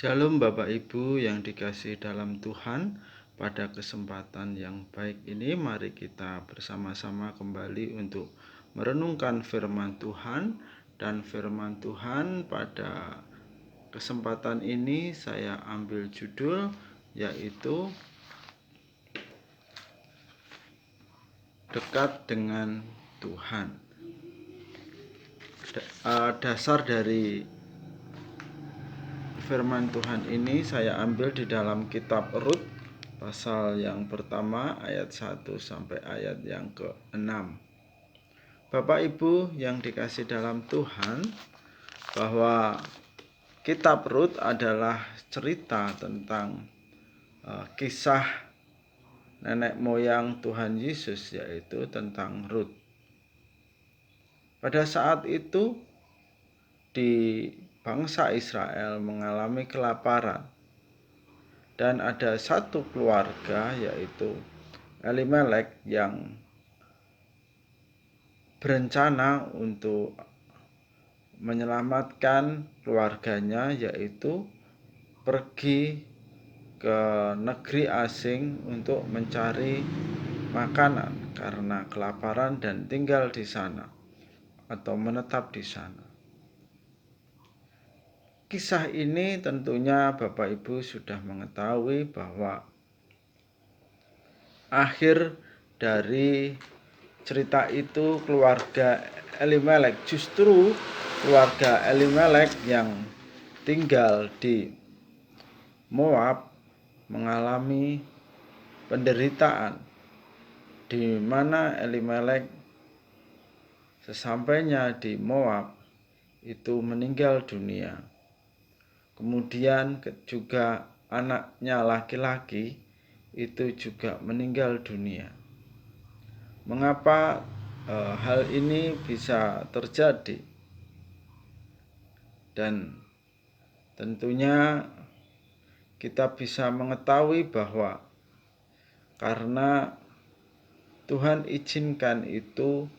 Shalom Bapak Ibu yang dikasihi dalam Tuhan. Pada kesempatan yang baik ini mari kita bersama-sama kembali untuk merenungkan firman Tuhan. Dan firman Tuhan pada kesempatan ini saya ambil judul yaitu dekat dengan Tuhan. Dasar dari firman Tuhan ini saya ambil di dalam kitab Rut pasal yang pertama ayat 1 sampai ayat yang ke-6. Bapak Ibu yang dikasihi dalam Tuhan, bahwa kitab Rut adalah cerita tentang kisah nenek moyang Tuhan Yesus, yaitu tentang Rut. Pada saat itu di bangsa Israel mengalami kelaparan, dan ada satu keluarga yaitu Elimelek yang berencana untuk menyelamatkan keluarganya, yaitu pergi ke negeri asing untuk mencari makanan karena kelaparan dan tinggal di sana atau menetap di sana. Kisah ini tentunya Bapak Ibu sudah mengetahui bahwa akhir dari cerita itu keluarga Elimelek, justru keluarga Elimelek yang tinggal di Moab mengalami penderitaan, di mana Elimelek sesampainya di Moab itu meninggal dunia. Kemudian juga anaknya laki-laki itu juga meninggal dunia. Mengapa hal ini bisa terjadi? Dan tentunya kita bisa mengetahui bahwa karena Tuhan izinkan itu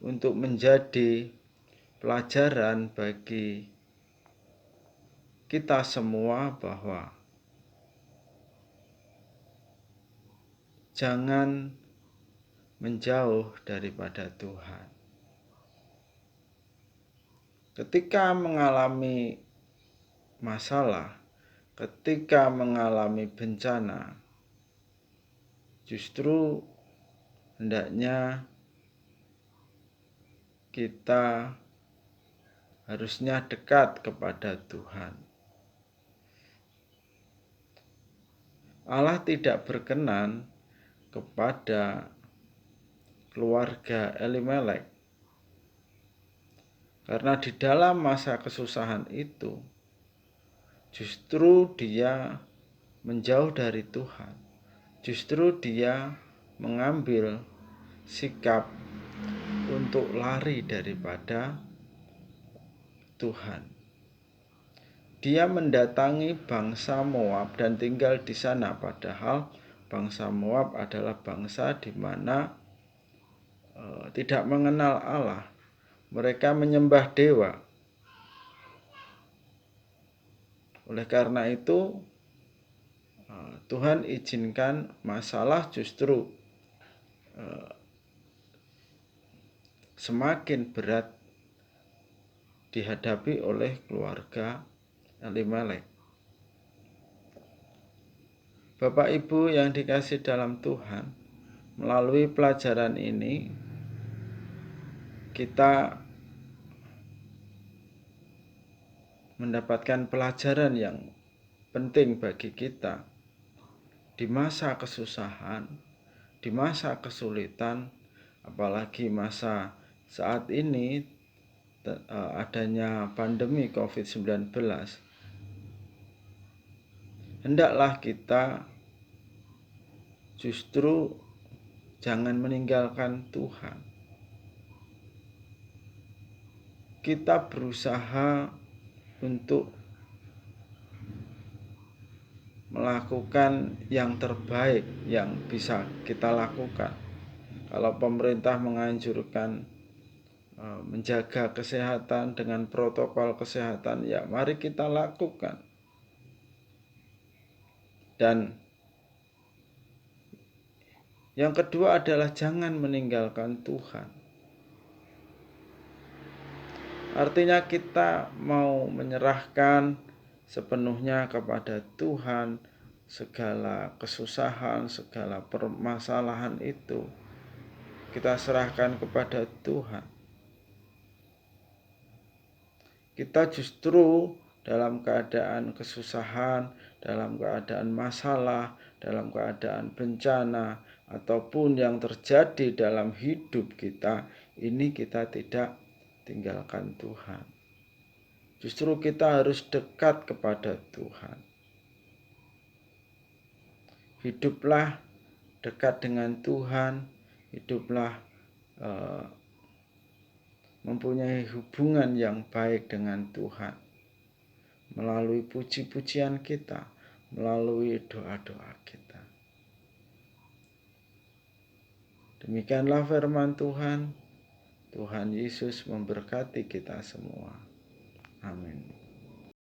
untuk menjadi pelajaran bagi kita semua, bahwa jangan menjauh daripada Tuhan. Ketika mengalami masalah, ketika mengalami bencana, justru hendaknya kita harusnya dekat kepada Tuhan. Allah tidak berkenan kepada keluarga Elimelek, karena di dalam masa kesusahan itu justru dia menjauh dari Tuhan. Justru dia mengambil sikap untuk lari daripada Tuhan. Dia mendatangi bangsa Moab dan tinggal di sana, padahal bangsa Moab adalah bangsa di mana tidak mengenal Allah. Mereka menyembah dewa. Oleh karena itu Tuhan izinkan masalah justru semakin berat dihadapi oleh keluarga Elimelek. Bapak Ibu yang dikasihi dalam Tuhan, melalui pelajaran ini kita mendapatkan pelajaran yang penting bagi kita di masa kesusahan, di masa kesulitan, apalagi masa saat ini adanya pandemi COVID-19. Hendaklah kita justru jangan meninggalkan Tuhan. Kita berusaha untuk melakukan yang terbaik yang bisa kita lakukan. Kalau pemerintah menganjurkan menjaga kesehatan dengan protokol kesehatan, ya mari kita lakukan. Dan yang kedua adalah jangan meninggalkan Tuhan. Artinya kita mau menyerahkan sepenuhnya kepada Tuhan segala kesusahan, segala permasalahan itu. Kita serahkan kepada Tuhan. Kita justru dalam keadaan kesusahan, dalam keadaan masalah, dalam keadaan bencana, ataupun yang terjadi dalam hidup kita, ini kita tidak tinggalkan Tuhan. Justru kita harus dekat kepada Tuhan. Hiduplah dekat dengan Tuhan, hiduplah mempunyai hubungan yang baik dengan Tuhan melalui puji-pujian kita, melalui doa-doa kita. Demikianlah firman Tuhan. Tuhan Yesus memberkati kita semua. Amin.